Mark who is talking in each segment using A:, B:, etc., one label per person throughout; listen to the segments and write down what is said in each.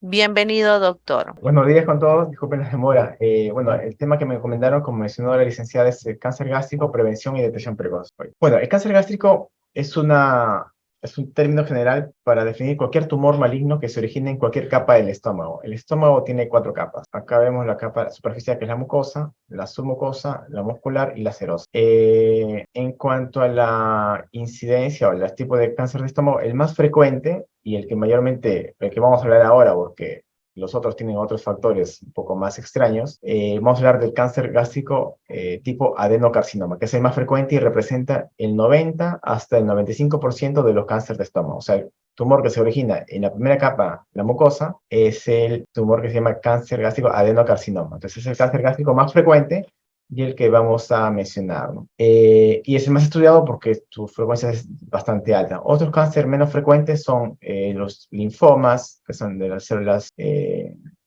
A: Bienvenido, doctor.
B: Buenos días con todos, disculpen la demora. Bueno, el tema que me recomendaron, como mencionó la licenciada, es el cáncer gástrico, prevención y detección precoz. Bueno, el cáncer gástrico es un término general para definir cualquier tumor maligno que se origine en cualquier capa del estómago. El estómago tiene cuatro capas. Acá vemos la capa superficial, que es la mucosa, la submucosa, la muscular y la serosa. En cuanto a la incidencia o los tipos de cáncer de estómago, el más frecuente y el que mayormente, el que vamos a hablar ahora, porque los otros tienen otros factores un poco más extraños. Vamos a hablar del cáncer gástrico tipo adenocarcinoma, que es el más frecuente y representa el 90 hasta el 95% de los cánceres de estómago. O sea, el tumor que se origina en la primera capa, la mucosa, es el tumor que se llama cáncer gástrico adenocarcinoma. Entonces es el cáncer gástrico más frecuente y el que vamos a mencionar, ¿no? Y es el más estudiado porque su frecuencia es bastante alta. Otros cánceres menos frecuentes son los linfomas, que son de las células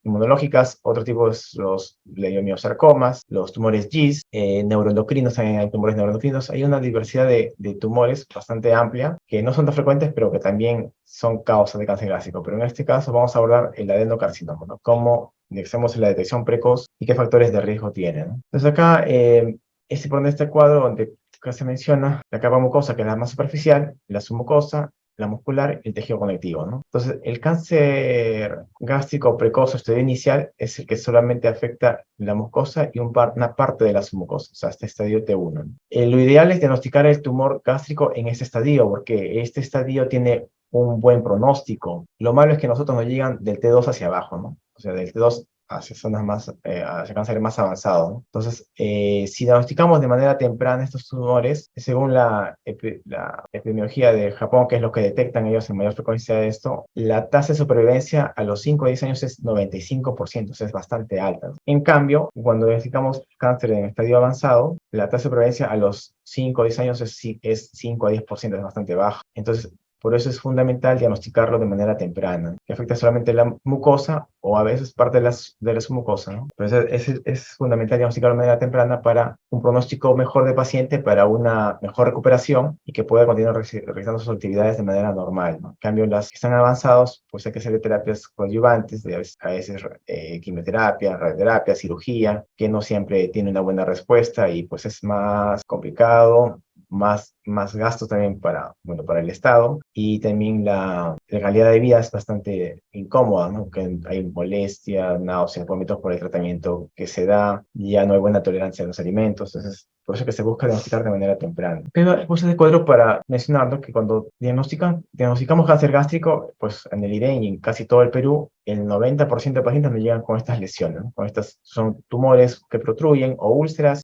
B: inmunológicas, otro tipo es los leiomiosarcomas, los tumores GIS, neuroendocrinos, también hay tumores neuroendocrinos. Hay una diversidad de tumores bastante amplia que no son tan frecuentes, pero que también son causas de cáncer gástrico. Pero en este caso vamos a abordar el adenocarcinoma, ¿no? Cómo hacemos la detección precoz y qué factores de riesgo tiene, ¿no? Entonces acá, por este cuadro donde acá se menciona la capa mucosa, que es la más superficial, la submucosa, la muscular y el tejido conectivo, ¿no? Entonces, el cáncer gástrico precoz o estadio inicial es el que solamente afecta la mucosa y una parte de la submucosa, o sea, hasta estadio T1, ¿no? Lo ideal es diagnosticar el tumor gástrico en este estadio, porque este estadio tiene un buen pronóstico. Lo malo es que nosotros nos llegan del T2 hacia abajo, ¿no? O sea, del T2 hacia zonas más, hacia cánceres más avanzados, ¿no? Entonces, si diagnosticamos de manera temprana estos tumores, según la epidemiología de Japón, que es lo que detectan ellos en mayor frecuencia de esto, la tasa de supervivencia a los 5 o 10 años es 95%, o sea, es bastante alta, ¿no? En cambio, cuando diagnosticamos cáncer en estadio avanzado, la tasa de supervivencia a los 5 o 10 años es 5 a 10%, es bastante baja. Entonces, por eso es fundamental diagnosticarlo de manera temprana, que afecta solamente la mucosa o a veces parte de la submucosa, ¿no? Por eso es fundamental diagnosticarlo de manera temprana para un pronóstico mejor del paciente, para una mejor recuperación y que pueda continuar realizando sus actividades de manera normal, ¿no? En cambio, las que están avanzados, pues hay que hacer terapias coadyuvantes, a veces quimioterapia, radioterapia, cirugía, que no siempre tiene una buena respuesta y pues es más complicado, más gastos también bueno, para el Estado, y también la calidad de vida es bastante incómoda, ¿no? Que hay molestia, náuseas, vómitos por el tratamiento que se da, ya no hay buena tolerancia a los alimentos, entonces por eso que se busca diagnosticar de manera temprana. Pero puse este cuadro para mencionarlo que cuando diagnosticamos cáncer gástrico, pues en el IREN y en casi todo el Perú, el 90% de pacientes nos llegan con estas lesiones, ¿no? Con estas son tumores que protruyen o úlceras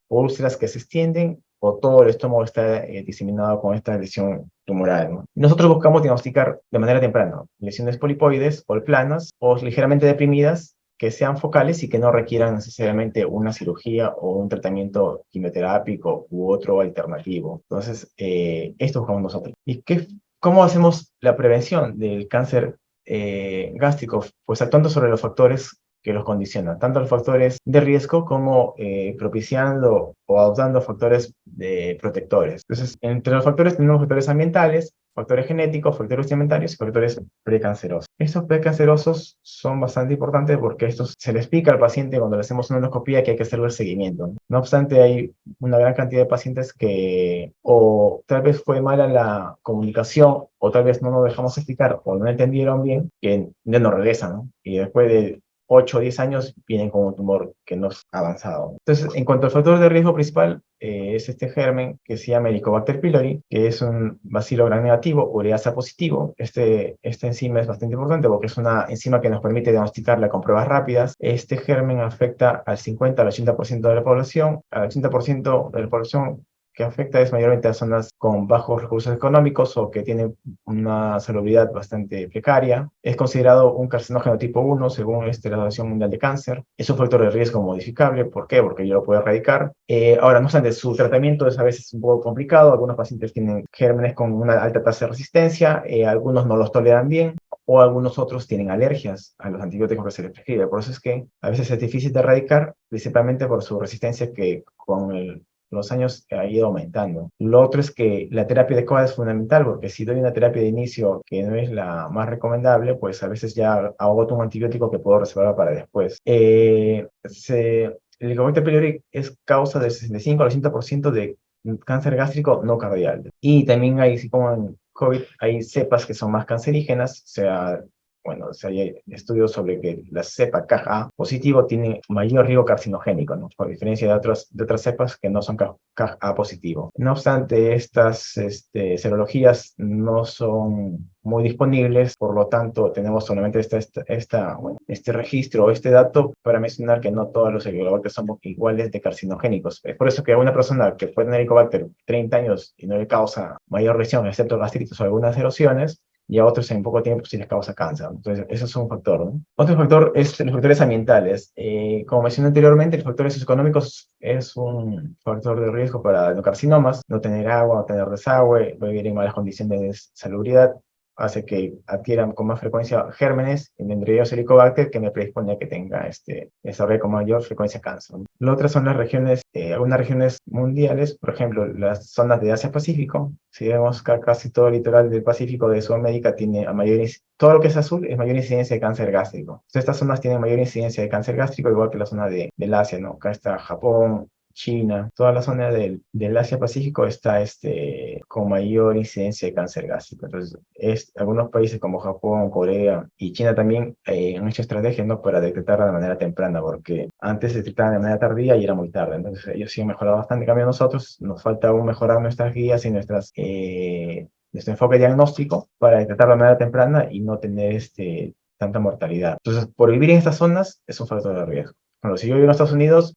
B: que se extienden o todo el estómago está diseminado con esta lesión tumoral, ¿no? Y nosotros buscamos diagnosticar de manera temprana lesiones polipoides o planas o ligeramente deprimidas que sean focales y que no requieran necesariamente una cirugía o un tratamiento quimioterápico u otro alternativo. Entonces, esto buscamos nosotros. ¿Cómo hacemos la prevención del cáncer gástrico? Pues actuando sobre los factores que los condicionan, tanto los factores de riesgo como propiciando o adoptando factores protectores. Entonces, entre los factores tenemos factores ambientales, factores genéticos, factores alimentarios y factores precancerosos. Estos precancerosos son bastante importantes porque estos se le explica al paciente cuando le hacemos una endoscopía que hay que hacerle el seguimiento. No obstante, hay una gran cantidad de pacientes que o tal vez fue mala la comunicación o tal vez no nos dejamos explicar o no entendieron bien que ya no regresan, ¿no? Y después de 8 o 10 años vienen con un tumor que no es avanzado. Entonces, en cuanto al factor de riesgo principal, es este germen que se llama Helicobacter pylori, que es un bacilo gram negativo, ureasa positivo. Esta enzima es bastante importante porque es una enzima que nos permite diagnosticarla con pruebas rápidas. Este germen afecta al 50 al 80% de la población. Al 80% de la población que afecta es mayormente a zonas con bajos recursos económicos o que tienen una salubridad bastante precaria. Es considerado un carcinógeno tipo 1 según la Asociación Mundial de Cáncer. Es un factor de riesgo modificable. ¿Por qué? Porque yo lo puedo erradicar. Ahora, no obstante, su tratamiento es a veces un poco complicado. Algunos pacientes tienen gérmenes con una alta tasa de resistencia, algunos no los toleran bien o algunos otros tienen alergias a los antibióticos que se les prescribe. Por eso es que a veces es difícil de erradicar, principalmente por su resistencia que con los años ha ido aumentando. Lo otro es que la terapia adecuada es fundamental, porque si doy una terapia de inicio que no es la más recomendable, pues a veces ya agoto un antibiótico que puedo reservar para después. El Helicobacter pylori es causa del 65 al 80% de cáncer gástrico no cardial. Y también hay, así como en COVID, hay cepas que son más cancerígenas, o sea, bueno, o sea, hay estudios sobre que la cepa CAG-A positivo tiene mayor riesgo carcinogénico, ¿no? Por diferencia de otras cepas que no son CAG-A positivo. No obstante, estas serologías no son muy disponibles, por lo tanto, tenemos solamente bueno, este registro, este dato para mencionar que no todos los helicobacter son iguales de carcinogénicos. Es por eso que a una persona que puede tener helicobacter 30 años y no le causa mayor lesión, excepto gastritis o algunas erosiones, y a otros en poco tiempo sí les causa cáncer. Entonces, eso es un factor, ¿no? Otro factor es los factores ambientales. Como mencioné anteriormente, los factores socioeconómicos es un factor de riesgo para adenocarcinomas. No tener agua, no tener desagüe, vivir en malas condiciones de salubridad, hace que adquieran con más frecuencia gérmenes, entre ellos Helicobacter, que me predispone a que tenga desarrollo con mayor frecuencia cáncer. Lo otro son las regiones, algunas regiones mundiales, por ejemplo, las zonas de Asia-Pacífico. Si vemos que casi todo el litoral del Pacífico de Sudamérica tiene todo lo que es azul es mayor incidencia de cáncer gástrico. Entonces, estas zonas tienen mayor incidencia de cáncer gástrico, igual que la zona del Asia, ¿no? Acá está Japón, China, toda la zona del Asia-Pacífico está con mayor incidencia de cáncer gástrico. Entonces, algunos países como Japón, Corea y China también han hecho estrategias, ¿no? Para detectarla de manera temprana, porque antes se detectaban de manera tardía y era muy tarde. Entonces, ellos sí han mejorado bastante. En cambio, a nosotros nos falta aún mejorar nuestras guías y nuestro enfoque diagnóstico para detectarla de manera temprana y no tener tanta mortalidad. Entonces, por vivir en estas zonas es un factor de riesgo. Bueno, si yo vivo en Estados Unidos,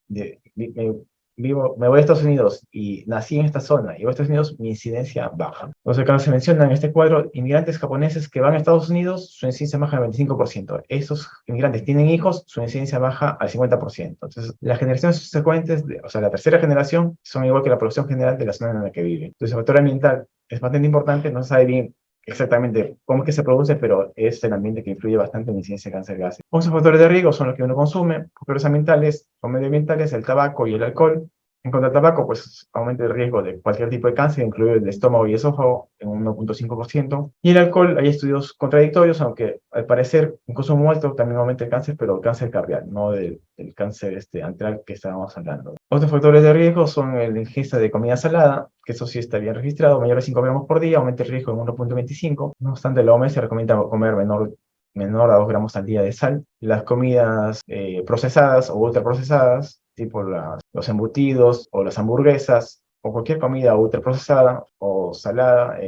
B: me voy a Estados Unidos y nací en esta zona y voy a Estados Unidos, mi incidencia baja. Entonces, cuando se menciona en este cuadro, inmigrantes japoneses que van a Estados Unidos, su incidencia baja al 25%. Esos inmigrantes tienen hijos, su incidencia baja al 50%. Entonces, las generaciones subsecuentes, o sea, la tercera generación, son igual que la población general de la zona en la que viven. Entonces, el factor ambiental es bastante importante, no se sabe bien exactamente cómo es que se produce, pero es el ambiente que influye bastante en la incidencia de cáncer gástrico. Otros factores de riesgo son los que uno consume, factores ambientales o medioambientales, el tabaco y el alcohol. En cuanto al tabaco, pues aumenta el riesgo de cualquier tipo de cáncer, incluido el de estómago y esófago, en un 1.5%. Y el alcohol, hay estudios contradictorios, aunque al parecer un consumo alto también aumenta el cáncer, pero el cáncer cardiac, no del cáncer antral que estábamos hablando. Otros factores de riesgo son la ingesta de comida salada, que eso sí está bien registrado, mayor de 5 gramos por día, aumenta el riesgo en 1.25. No obstante, la OMS recomienda comer menor a 2 gramos al día de sal. Las comidas procesadas o ultraprocesadas, tipo los embutidos o las hamburguesas, o cualquier comida ultraprocesada o salada,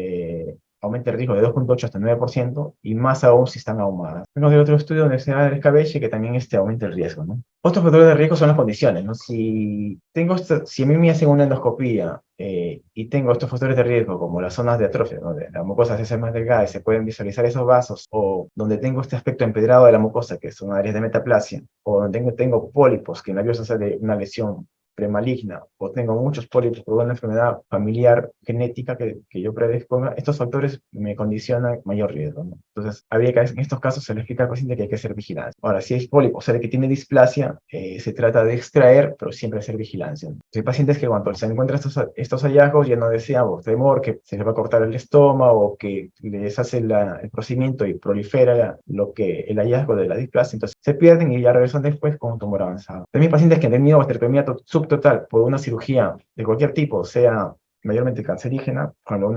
B: aumenta el riesgo de 2.8 hasta 9%, y más aún si están ahumadas. Tengo otro estudio de la Universidad del Escabeche que también aumenta el riesgo, ¿no? Otros factores de riesgo son las condiciones, ¿no? Si a mí me hacen una endoscopía y tengo estos factores de riesgo, como las zonas de atrofia, donde la mucosa se hace más delgada y se pueden visualizar esos vasos, o donde tengo este aspecto empedrado de la mucosa, que son áreas de metaplasia, o donde tengo pólipos, que en la biopsia sale una lesión premaligna, o tengo muchos pólipos por una enfermedad familiar genética que yo predisponga, estos factores me condicionan mayor riesgo, ¿no? Entonces, habría que, en estos casos, se le explica al paciente que hay que hacer vigilancia. Ahora, si hay pólipo, o sea, de que tiene displasia, se trata de extraer, pero siempre hacer vigilancia, ¿no? Hay pacientes que cuando se encuentran estos hallazgos ya no desean o temor que se les va a cortar el estómago o que les hace el procedimiento y prolifera el hallazgo de la displasia, entonces se pierden y ya regresan después con un tumor avanzado. También pacientes que han tenido gastrectomía subtotal por una cirugía de cualquier tipo, sea mayormente cancerígena, cuando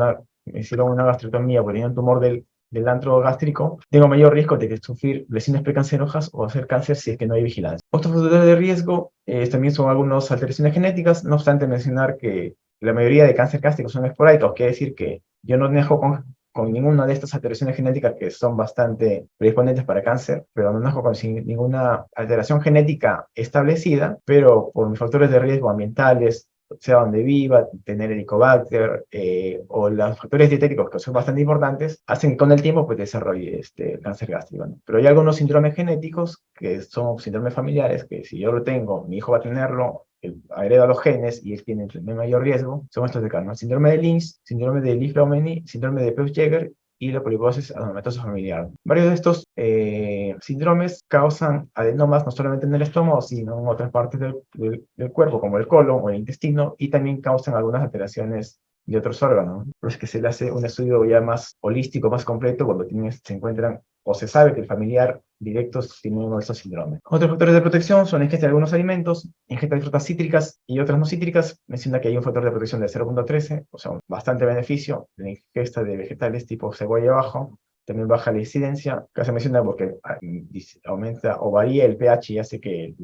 B: me hicieron una gastrectomía porque tenía un tumor del antro gástrico, tengo mayor riesgo de sufrir lesiones precancerosas o hacer cáncer si es que no hay vigilancia. Otros factores de riesgo también son algunas alteraciones genéticas, no obstante mencionar que la mayoría de cáncer gástrico son esporádicos, quiere decir que yo no dejo con ninguna de estas alteraciones genéticas que son bastante predisponentes para cáncer, pero no nazco con ninguna alteración genética establecida, pero por mis factores de riesgo ambientales, sea donde viva, tener helicobacter o los factores dietéticos que son bastante importantes, hacen que con el tiempo pues desarrolle cáncer gástrico, ¿no? Pero hay algunos síndromes genéticos que son síndromes familiares que si yo lo tengo, mi hijo va a tenerlo, hereda los genes y él tiene el mayor riesgo, son estos de acá, ¿no? Síndrome de Lynch, síndrome de Li-Fraumeni, síndrome de Peutz-Jeghers y la poliposis adenomatosa familiar. Varios de estos síndromes causan adenomas no solamente en el estómago, sino en otras partes del cuerpo, como el colon o el intestino, y también causan algunas alteraciones de otros órganos. Por eso es que se le hace un estudio ya más holístico, más completo, cuando se encuentran o se sabe que el familiar directo tiene uno de estos síndromes. Otros factores de protección son la ingesta de algunos alimentos, ingesta de frutas cítricas y otras no cítricas. Menciona que hay un factor de protección de 0,13, o sea, bastante beneficio. La ingesta de vegetales tipo cebolla abajo, también baja la incidencia. Acá se menciona porque aumenta o varía el pH y hace que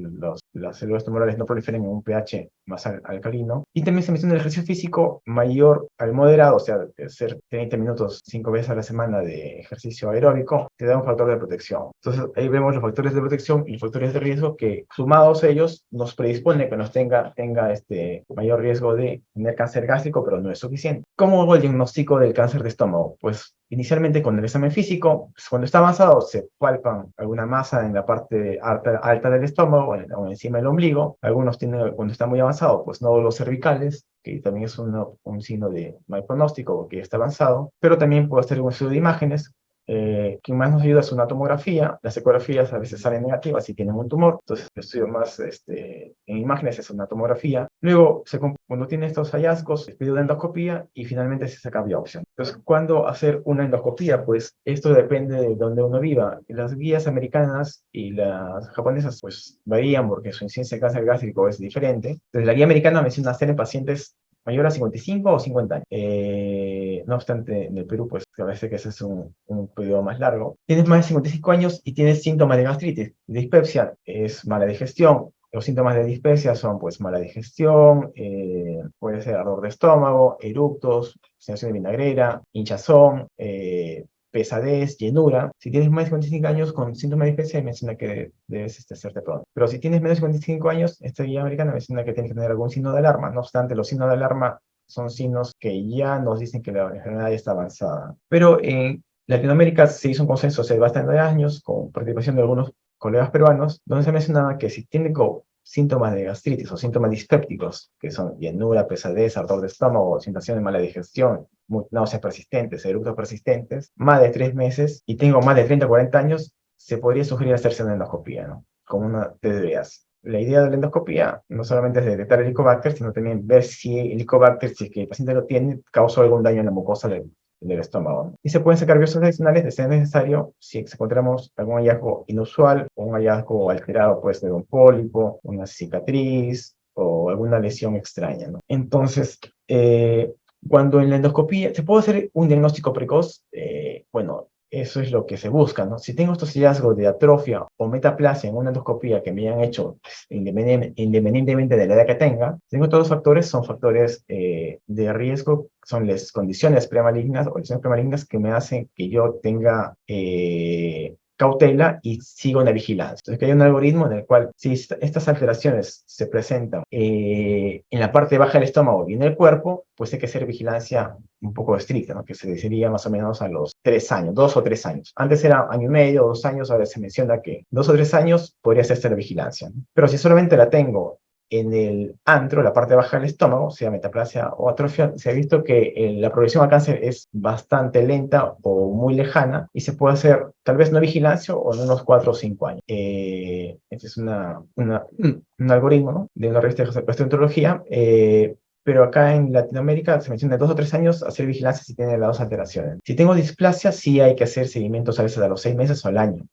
B: las células tumorales no proliferen en un pH más alcalino. Y también se menciona el ejercicio físico mayor al moderado, o sea, de hacer 30 minutos 5 veces a la semana de ejercicio aeróbico, te da un factor de protección. Entonces ahí vemos los factores de protección y los factores de riesgo que sumados ellos nos predispone que nos tenga este mayor riesgo de tener cáncer gástrico, pero no es suficiente. ¿Cómo hago el diagnóstico del cáncer de estómago? Pues inicialmente con el examen físico, pues cuando está avanzado se palpan alguna masa en la parte alta del estómago o encima del ombligo. Algunos tienen, cuando está muy avanzado, pues nódulos cervicales, que también es un signo de mal pronóstico porque ya está avanzado, pero también puedo hacer un estudio de imágenes. Quien más nos ayuda es una tomografía. Las ecografías a veces salen negativas si tienen un tumor, entonces el estudio más en imágenes es una tomografía. Luego, cuando tiene estos hallazgos, se pide una endoscopía y finalmente se saca biopsia. Entonces, ¿cuándo hacer una endoscopía? Pues esto depende de donde uno viva. Las guías americanas y las japonesas pues varían porque su incidencia de cáncer gástrico es diferente. Entonces, la guía americana menciona hacer en pacientes mayor a 55 o 50 años. No obstante, en el Perú, pues parece que ese es un periodo más largo. Tienes más de 55 años y tienes síntomas de gastritis. Dispepsia es mala digestión. Los síntomas de dispepsia son pues mala digestión, puede ser ardor de estómago, eructos, sensación de vinagrera, hinchazón, pesadez, llenura. Si tienes más de 55 años con síntomas de dispepsia, menciona que debes hacerte pronto. Pero si tienes menos de 55 años, esta guía americana menciona que tienes que tener algún signo de alarma. No obstante, los signos de alarma son signos que ya nos dicen que la enfermedad ya está avanzada. Pero en Latinoamérica se hizo un consenso hace bastantes años, con participación de algunos colegas peruanos, donde se mencionaba que si tienen síntomas de gastritis o síntomas dispépticos, que son llenura, pesadez, ardor de estómago, sensación de mala digestión, náuseas persistentes, eructos persistentes, más de 3 meses, y tengo más de 30 o 40 años, se podría sugerir hacerse una endoscopía, ¿no? Como una TDAs. La idea de la endoscopía no solamente es detectar el Helicobacter, sino también ver si el Helicobacter, si es que el paciente lo tiene, causó algún daño en la mucosa del estómago. Y se pueden sacar biopsias adicionales de ser necesario si encontramos algún hallazgo inusual o un hallazgo alterado, puede ser un pólipo, una cicatriz o alguna lesión extraña, ¿no? Entonces, cuando en la endoscopía se puede hacer un diagnóstico precoz, bueno, eso es lo que se busca, ¿no? Si tengo estos hallazgos de atrofia o metaplasia en una endoscopía que me hayan hecho pues, independientemente de la edad que tenga, tengo todos los factores, son factores de riesgo, son las condiciones premalignas o lesiones premalignas que me hacen que yo tenga cautela y sigo una vigilancia. Entonces, que hay un algoritmo en el cual, si estas alteraciones se presentan en la parte baja del estómago y en el cuerpo, pues hay que hacer vigilancia un poco estricta, ¿no? Que se decidiría más o menos a los 3 años, 2 o 3 años. Antes era año y medio, 2 años, ahora se menciona que 2 o 3 años podría hacerse la vigilancia, ¿no? Pero si solamente la tengo en el antro, la parte baja del estómago, sea metaplasia o atrofia, se ha visto que la progresión a cáncer es bastante lenta o muy lejana y se puede hacer tal vez no vigilancia o en unos 4 o 5 años. Este es un algoritmo, ¿no? De una revista de gastroenterología, pero acá en Latinoamérica se menciona de 2 o 3 años hacer vigilancia si tiene las dos alteraciones. Si tengo displasia, sí hay que hacer seguimientos a veces a los 6 meses o al año.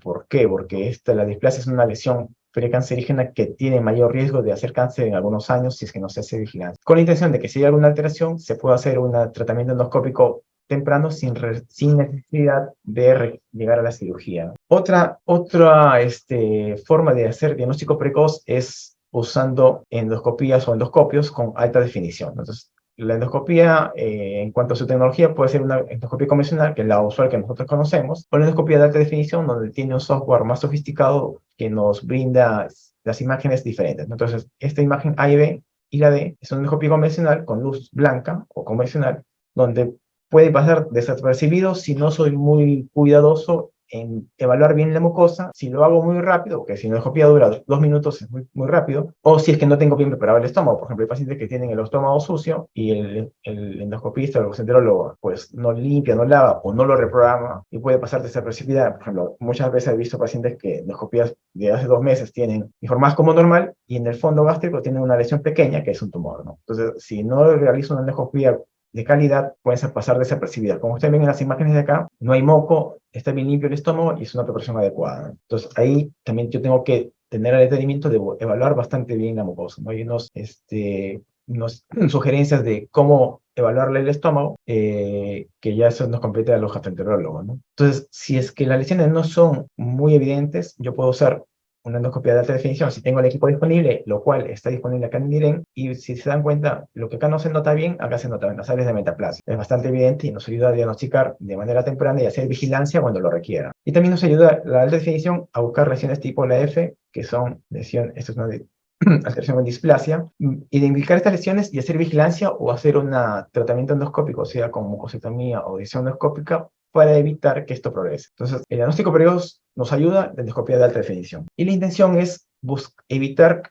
B: ¿Por qué? Porque la displasia es una lesión precancerígena que tiene mayor riesgo de hacer cáncer en algunos años si es que no se hace vigilancia. Con la intención de que si hay alguna alteración, se pueda hacer un tratamiento endoscópico temprano sin necesidad de llegar a la cirugía. Otra forma de hacer diagnóstico precoz es usando endoscopías o endoscopios con alta definición. Entonces, la endoscopía, en cuanto a su tecnología, puede ser una endoscopía convencional, que es la usual que nosotros conocemos, o la endoscopía de alta definición, donde tiene un software más sofisticado que nos brinda las imágenes diferentes. Entonces, esta imagen A y B y la D es una endoscopía convencional con luz blanca o convencional, donde puede pasar desapercibido si no soy muy cuidadoso en evaluar bien la mucosa, si lo hago muy rápido, porque si la endoscopía dura 2 minutos es muy rápido, o si es que no tengo bien preparado el estómago. Por ejemplo, hay pacientes que tienen el estómago sucio y el endoscopista o el gastroenterólogo pues no limpia, no lava o no lo reprograma y puede pasar desapercibida. Por ejemplo, muchas veces he visto pacientes que endoscopías de hace 2 meses tienen informadas como normal y en el fondo gástrico tienen una lesión pequeña que es un tumor, ¿no? Entonces, si no realizo una endoscopía de calidad, pueden pasar desapercibidas. Como ustedes ven en las imágenes de acá, no hay moco, está bien limpio el estómago y es una preparación adecuada. Entonces, ahí también yo tengo que tener el detenimiento de evaluar bastante bien la mucosa, ¿no? Hay unos sugerencias de cómo evaluarle el estómago, que ya eso nos compete a los gastroenterólogos, ¿no? Entonces, si es que las lesiones no son muy evidentes, yo puedo usar una endoscopia de alta definición si tengo el equipo disponible, lo cual está disponible acá en Miren, y si se dan cuenta, lo que acá no se nota bien, acá se nota en las áreas de metaplasia. Es bastante evidente y nos ayuda a diagnosticar de manera temprana y hacer vigilancia cuando lo requiera. Y también nos ayuda la alta definición a buscar lesiones tipo la F, que son lesiones, esto es una alteración en displasia, identificar estas lesiones y hacer vigilancia o hacer un tratamiento endoscópico, sea con mucosectomía o decisión endoscópica, para evitar que esto progrese. Entonces, el diagnóstico precoz nos ayuda en endoscopia de alta definición. Y la intención es evitar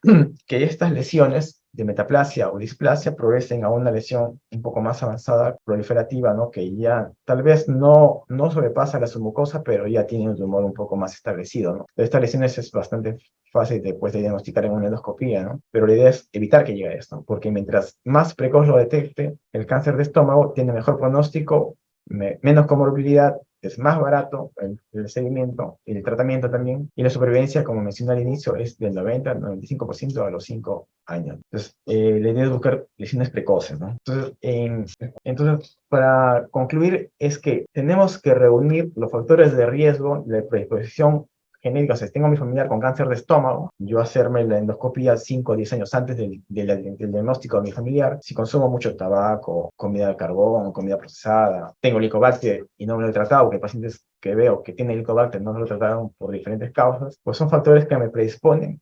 B: que estas lesiones de metaplasia o displasia progresen a una lesión un poco más avanzada, proliferativa, ¿no? Que ya tal vez no sobrepasa la submucosa, pero ya tiene un tumor un poco más establecido, ¿no? Estas lesiones es bastante fácil después de diagnosticar en una endoscopía, ¿no? Pero la idea es evitar que llegue a esto, porque mientras más precoz lo detecte, el cáncer de estómago tiene mejor pronóstico, menos comorbilidad, es más barato el seguimiento y el tratamiento también, y la supervivencia, como mencioné al inicio, es del 90 al 95% a los 5 años. Entonces, la idea es buscar lesiones precoces, ¿no? Entonces, para concluir, es que tenemos que reunir los factores de riesgo de predisposición genética. O sea, si tengo a mi familiar con cáncer de estómago, yo hacerme la endoscopia 5 o 10 años antes del diagnóstico de mi familiar. Si consumo mucho tabaco, comida de carbón, comida procesada, tengo Helicobacter y no me lo he tratado, que hay pacientes que veo que tienen Helicobacter no me lo trataron por diferentes causas, pues son factores que me predisponen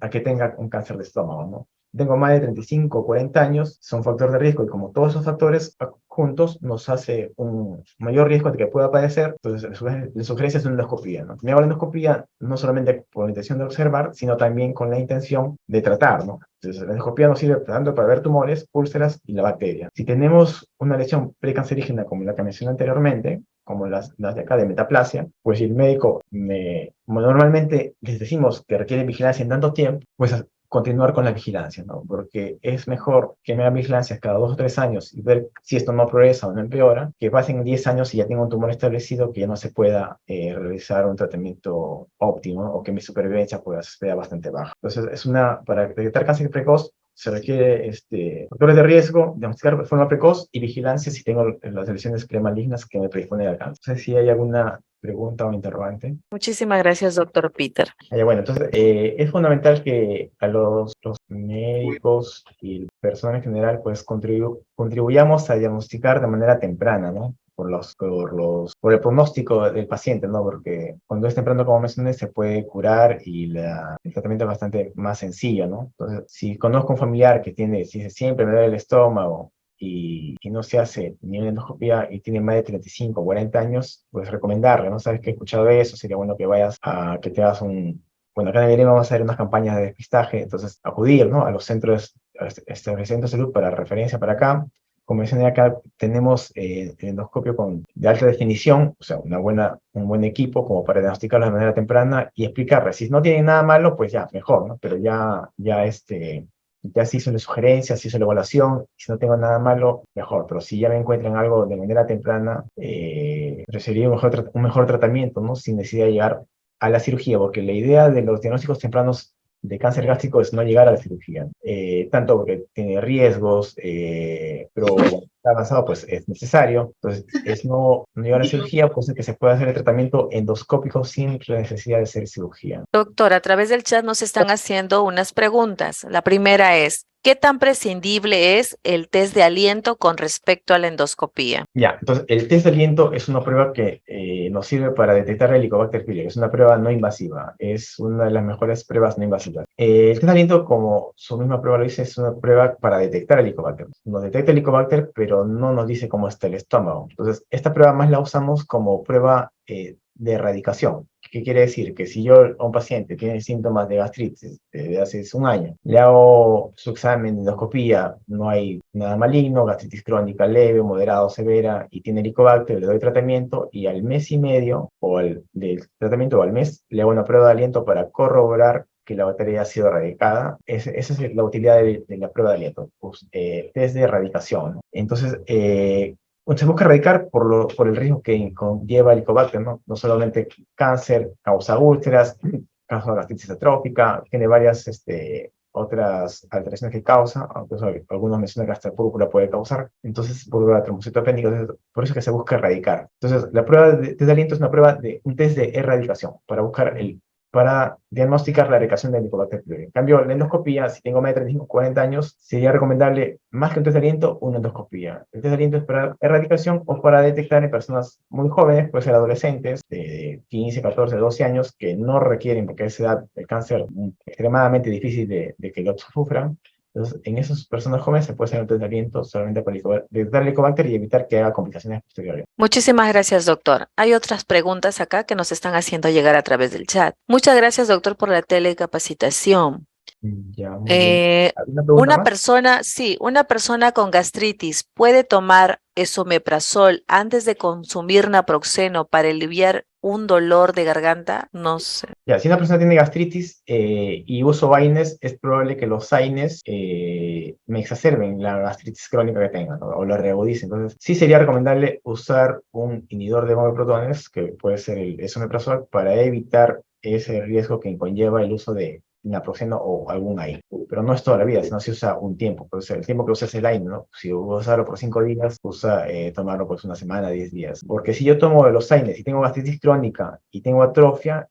B: a que tenga un cáncer de estómago, ¿no? Tengo más de 35 o 40 años, son factores de riesgo y como todos esos factores juntos nos hace un mayor riesgo de que pueda padecer. Entonces, la sugerencia es una endoscopía, ¿no? Me hago la endoscopía no solamente por la intención de observar, sino también con la intención de tratar, ¿no? Entonces, la endoscopía nos sirve tanto para ver tumores, úlceras y la bacteria. Si tenemos una lesión precancerígena como la que mencioné anteriormente, como las de acá de metaplasia, pues si el médico normalmente les decimos que requiere vigilancia en tanto tiempo, pues continuar con la vigilancia, ¿no? Porque es mejor que me hagan vigilancia cada 2 o 3 años y ver si esto no progresa o no empeora, que pasen 10 años y ya tenga un tumor establecido que ya no se pueda realizar un tratamiento óptimo o que mi supervivencia pues sea bastante baja. Entonces, para detectar cáncer precoz se requiere factores de riesgo, diagnosticar de forma precoz y vigilancia si tengo las lesiones premalignas que me predisponen al cáncer. No sé si hay alguna pregunta o interrogante.
A: Muchísimas gracias, doctor Peter.
B: Bueno, entonces es fundamental que a los médicos y personas en general pues contribuyamos a diagnosticar de manera temprana, ¿no? Por el pronóstico del paciente, ¿no? Porque cuando es temprano, como mencioné, se puede curar y el tratamiento es bastante más sencillo, ¿no? Entonces, si conozco un familiar que si siempre me duele el estómago y no se hace ni una endoscopía y tiene más de 35 o 40 años, pues recomendarle, ¿no? Sabes que he escuchado eso, sería bueno que vayas que te hagas bueno, acá en el vamos a hacer unas campañas de despistaje, entonces acudir, ¿no? A los centros, establecimientos de salud para referencia para acá. Como mencioné acá, tenemos el endoscopio de alta definición, o sea, un buen equipo como para diagnosticarlo de manera temprana y explicarle. Si no tiene nada malo, pues ya, mejor, ¿no? Pero ya se hizo la sugerencia, se hizo la evaluación, si no tengo nada malo, mejor, pero si ya me encuentran algo de manera temprana, recibiría un mejor tratamiento, ¿no? Sin necesidad de llegar a la cirugía, porque la idea de los diagnósticos tempranos de cáncer gástrico es no llegar a la cirugía, tanto porque tiene riesgos, pero cuando está avanzado pues es necesario, entonces es no llegar a la cirugía, pues es que se puede hacer el tratamiento endoscópico sin la necesidad de hacer cirugía.
A: Doctor, a través del chat nos están haciendo unas preguntas. La primera es, ¿qué tan prescindible es el test de aliento con respecto a la endoscopía?
B: Ya, entonces el test de aliento es una prueba que nos sirve para detectar el Helicobacter pylori. Es una prueba no invasiva, es una de las mejores pruebas no invasivas. El test de aliento, como su misma prueba lo dice, es una prueba para detectar el Helicobacter. Nos detecta el Helicobacter, pero no nos dice cómo está el estómago. Entonces, esta prueba más la usamos como prueba de erradicación. ¿Qué quiere decir? Que si yo a un paciente tiene síntomas de gastritis desde hace un año, le hago su examen de endoscopía, no hay nada maligno, gastritis crónica leve, moderada o severa, y tiene Helicobacter, le doy tratamiento, y al mes y medio, del tratamiento o al mes, le hago una prueba de aliento para corroborar que la bacteria ha sido erradicada. Esa es la utilidad de la prueba de aliento, pues, test de erradicación, ¿no? Entonces, se busca erradicar por el riesgo que conlleva el Helicobacter, ¿no? No solamente cáncer, causa úlceras, causa gastritis atrófica, tiene varias otras alteraciones que causa, aunque algunos mencionan que hasta púrpura puede causar, entonces púrpura trombocitopénica, por eso es que se busca erradicar. Entonces, la prueba de test de aliento es una prueba de un test de erradicación para buscar para diagnosticar la erradicación del Helicobacter pylori. En cambio, la endoscopía, si tengo más de 35 40 años, sería recomendable, más que un test de aliento, una endoscopía. El test de aliento es para erradicación o para detectar en personas muy jóvenes, puede ser adolescentes de 15, 14, 12 años, que no requieren, porque a esa edad el cáncer es extremadamente difícil de que lo sufran. Entonces, en esas personas jóvenes se puede hacer un test de aliento solamente para detectar el Helicobacter y evitar que haga complicaciones posteriores.
A: Muchísimas gracias, doctor. Hay otras preguntas acá que nos están haciendo llegar a través del chat. Muchas gracias, doctor, por la telecapacitación.
B: Ya, muy bien. ¿Alguna pregunta
A: Una
B: más?
A: persona, sí, una persona con gastritis puede tomar esomeprazol antes de consumir naproxeno para aliviar un dolor de garganta. No sé.
B: Ya, si una persona tiene gastritis y uso vaines, es probable que los AINES me exacerben la gastritis crónica que tenga, ¿no? O la reagudicen. Entonces, sí sería recomendable usar un inhibidor de bomba de protones, que puede ser el esomeprazol, para evitar ese riesgo que conlleva el uso de naproxeno o algún AINE. Pero no es toda la vida, sino se usa un tiempo. Pues el tiempo que usas el AINE, ¿no? Si usarlo por 5 días, tomarlo pues una semana, 10 días. Porque si yo tomo los AINES y tengo gastritis crónica y tengo atrofia,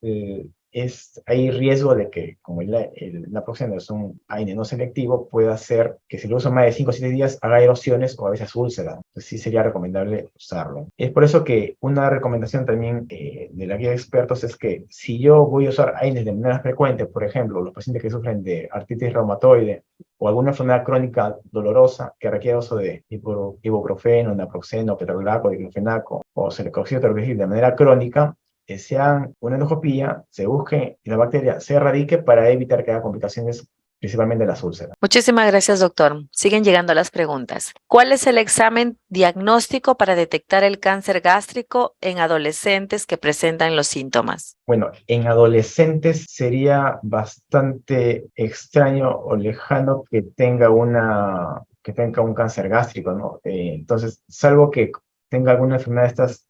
B: hay riesgo de que, como el naproxeno es un AINE no selectivo, pueda hacer que si lo uso más de 5 o 7 días haga erosiones o a veces úlceras. Entonces sí sería recomendable usarlo. Es por eso que una recomendación también de la guía de expertos es que si yo voy a usar AINES de manera frecuente, por ejemplo, los pacientes que sufren de artritis reumatoide o alguna enfermedad crónica dolorosa que requiere uso de ibuprofeno, naproxeno, ketorolaco, diclofenaco o celecoxib de manera crónica, sean una endoscopía, se busque y la bacteria se erradique para evitar que haya complicaciones, principalmente las úlceras.
A: Muchísimas gracias, doctor. Siguen llegando las preguntas. ¿Cuál es el examen diagnóstico para detectar el cáncer gástrico en adolescentes que presentan los síntomas?
B: Bueno, en adolescentes sería bastante extraño o lejano que tenga un cáncer gástrico, ¿no? Entonces, salvo que tenga alguna enfermedad de estas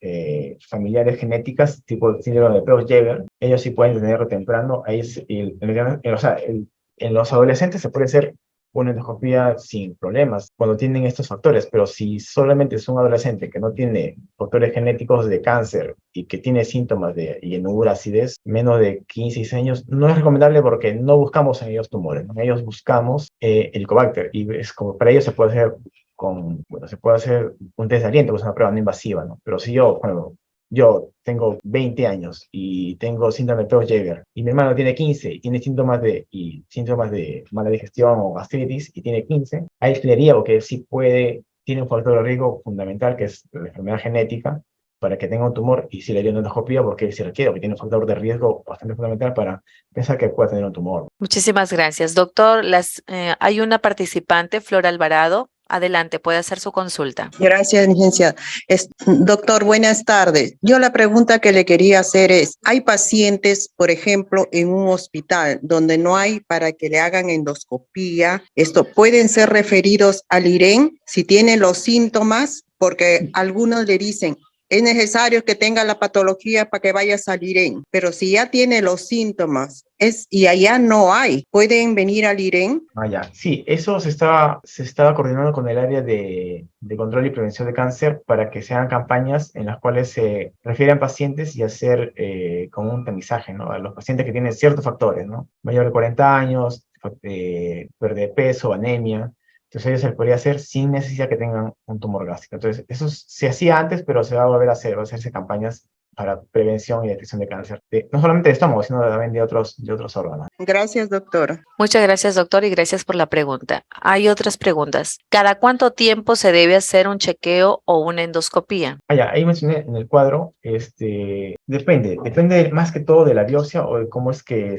B: familiares genéticas, tipo síndrome de Peutz-Jeghers, ellos sí pueden tenerlo temprano. Ahí en los adolescentes se puede hacer una endoscopía sin problemas cuando tienen estos factores, pero si solamente es un adolescente que no tiene factores genéticos de cáncer y que tiene síntomas de llenura, acidez, menos de 15 años, no es recomendable porque no buscamos en ellos tumores, ¿no? En ellos buscamos Helicobacter y es como para ellos se puede hacer un test de aliento, que es una prueba no invasiva, ¿no? Pero si yo tengo 20 años y tengo síndrome de Peutz-Jeghers y mi hermano tiene 15 y tiene síntomas de mala digestión o gastritis y tiene 15, ahí creería porque sí tiene un factor de riesgo fundamental que es la enfermedad genética para que tenga un tumor y si le haría una endoscopía porque se requiere, porque tiene un factor de riesgo bastante fundamental para pensar que pueda tener un tumor.
A: Muchísimas gracias, doctor. Hay una participante, Flor Alvarado. Adelante, puede hacer su consulta.
C: Gracias, licenciada. Doctor, buenas tardes. Yo la pregunta que le quería hacer es, hay pacientes, por ejemplo, en un hospital donde no hay para que le hagan endoscopía. ¿Pueden ser referidos al IREN si tienen los síntomas? Porque algunos le dicen, es necesario que tenga la patología para que vaya al IREN, pero si ya tiene los síntomas y allá no hay, ¿pueden venir al IREN?
B: Ah, ya. Sí, eso se estaba coordinando con el área de control y prevención de cáncer para que se hagan campañas en las cuales se refieran pacientes y hacer como un tamizaje, ¿no? A los pacientes que tienen ciertos factores, ¿no? Mayor de 40 años, pérdida de peso, anemia. Entonces ellos se les podría hacer sin necesidad que tengan un tumor gástrico. Entonces eso se hacía antes, pero se va a volver a hacer, va a hacerse campañas para prevención y detección de cáncer, no solamente de estómago, sino también de otros órganos.
C: Gracias, doctor.
A: Muchas gracias, doctor, y gracias por la pregunta. Hay otras preguntas. ¿Cada cuánto tiempo se debe hacer un chequeo o una endoscopía?
B: Ya, ahí mencioné en el cuadro, depende más que todo de la biopsia o de cómo es que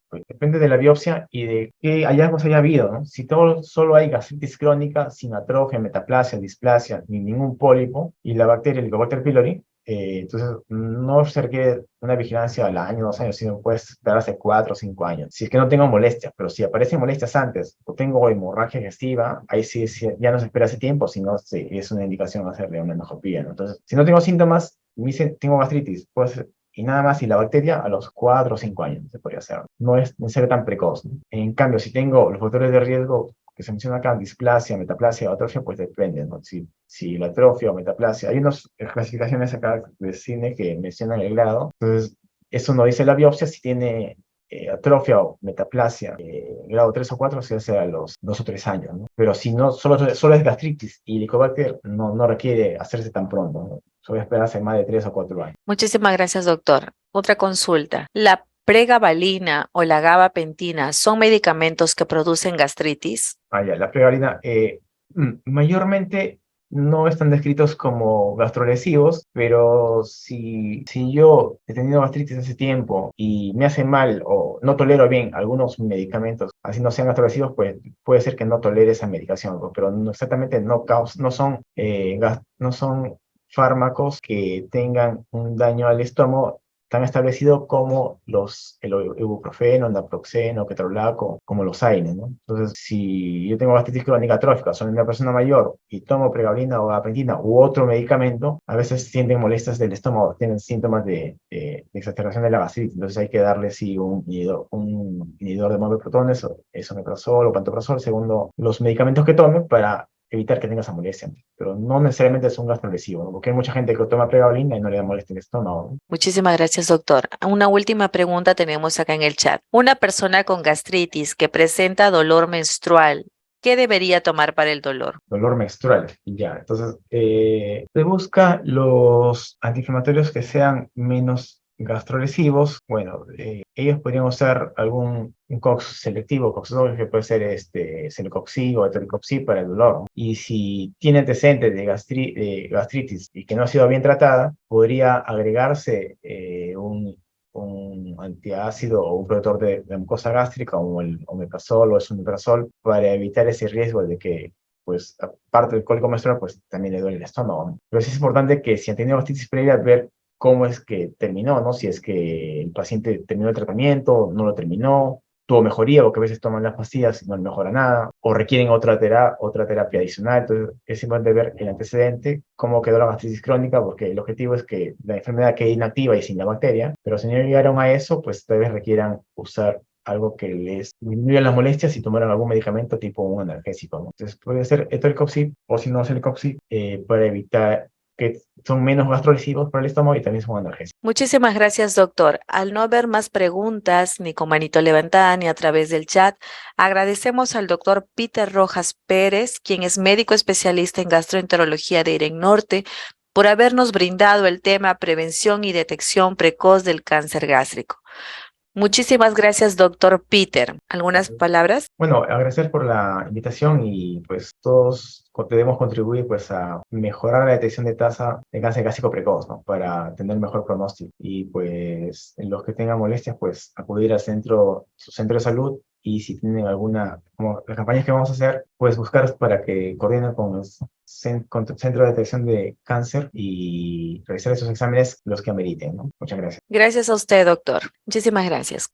B: pues, depende de la biopsia y de qué hallazgos haya habido, ¿no? Si solo hay gastritis crónica, sin atrofia, metaplasia, displasia, ni ningún pólipo, y la bacteria Helicobacter pylori, entonces no se requiere una vigilancia al año, 2 años, sino puede esperar hace 4 o 5 años. Si es que no tengo molestias, pero si aparecen molestias antes o tengo hemorragia digestiva, ahí sí ya no se espera ese tiempo, sino sí, es una indicación hacerle una endoscopía, ¿no? Entonces, si no tengo síntomas, me dicen tengo gastritis, pues, y nada más, y la bacteria a los 4 o 5 años se podría hacer. No es necesario tan precoz, ¿no? En cambio, si tengo los factores de riesgo que se menciona acá, displasia, metaplasia, atrofia, pues depende, ¿no? Si la atrofia o metaplasia, hay unas clasificaciones acá de cine que mencionan el grado, entonces eso no dice la biopsia si tiene atrofia o metaplasia, grado 3 o 4 se hace a los 2 o 3 años, ¿no? Pero si no, solo es gastritis y Helicobacter, no requiere hacerse tan pronto, ¿no? Solo esperarse más de 3 o 4 años.
A: Muchísimas gracias, doctor. Otra consulta. ¿La pregabalina o la gabapentina son medicamentos que producen gastritis?
B: Ya, la pregabalina, mayormente no están descritos como gastrolesivos, pero si yo he tenido gastritis hace tiempo y me hace mal o no tolero bien algunos medicamentos, así no sean gastrolesivos, pues puede ser que no tolere esa medicación, ¿no? Pero exactamente no son fármacos que tengan un daño al estómago tan establecido como el ibuprofeno, naproxeno, ketorolaco, como los AINE, ¿no? Entonces, si yo tengo gastritis crónica atrófica, soy una persona mayor y tomo pregabalina o gabapentina u otro medicamento, a veces sienten molestias del estómago, tienen síntomas de exacerbación de la gastritis, entonces hay que darle sí un inhibidor de protones, o esomeprazol o pantoprazol, según los medicamentos que tome, para evitar que tenga esa molestia, pero no necesariamente es un gastrolesivo, ¿no? Porque hay mucha gente que toma pregabalina y no le da molestia en el estómago, ¿no?
A: Muchísimas gracias, doctor. Una última pregunta tenemos acá en el chat. Una persona con gastritis que presenta dolor menstrual, ¿qué debería tomar para el dolor?
B: Dolor menstrual, ya. Entonces, se busca los antiinflamatorios que sean menos gastrolesivos. Bueno, ellos podrían usar un COX selectivo, COX-2, que puede ser celecoxib o etoricoxib para el dolor, ¿no? Y si tiene antecedentes de gastritis y que no ha sido bien tratada, podría agregarse un antiácido o un protector de mucosa gástrica, como el omeprazol o el esomeprazol, para evitar ese riesgo de que, pues, aparte del cólico menstrual, pues también le duele el estómago, ¿no? Pero sí es importante que si han tenido gastritis previa, ver cómo es que terminó, ¿no? Si es que el paciente terminó el tratamiento, no lo terminó, tuvo mejoría, porque a veces toman las pastillas y no le mejora nada, o requieren otra terapia adicional. Entonces, es importante ver el antecedente, cómo quedó la gastritis crónica, porque el objetivo es que la enfermedad quede inactiva y sin la bacteria, pero si no llegaron a eso, pues tal vez requieran usar algo que les disminuya las molestias y tomaron algún medicamento tipo un analgésico, ¿no? Entonces, puede ser etoricoxib o si no, celecoxib, para evitar que son menos gastrolesivos para el estómago y también son analgésicos.
A: Muchísimas gracias, doctor. Al no haber más preguntas, ni con manito levantada, ni a través del chat, agradecemos al doctor Peter Rojas Pérez, quien es médico especialista en gastroenterología de IREN Norte, por habernos brindado el tema prevención y detección precoz del cáncer gástrico. Muchísimas gracias, doctor Peter. ¿Algunas palabras?
B: Bueno, agradecer por la invitación y pues todos debemos contribuir pues a mejorar la detección de tasa de cáncer gástrico precoz, ¿no? Para tener mejor pronóstico y pues en los que tengan molestias pues acudir al su centro de salud, y si tienen como las campañas que vamos a hacer, pues buscar para que coordinen con con el centro de detección de cáncer y realizar esos exámenes los que ameriten, ¿no? Muchas gracias.
A: Gracias a usted, doctor. Muchísimas gracias.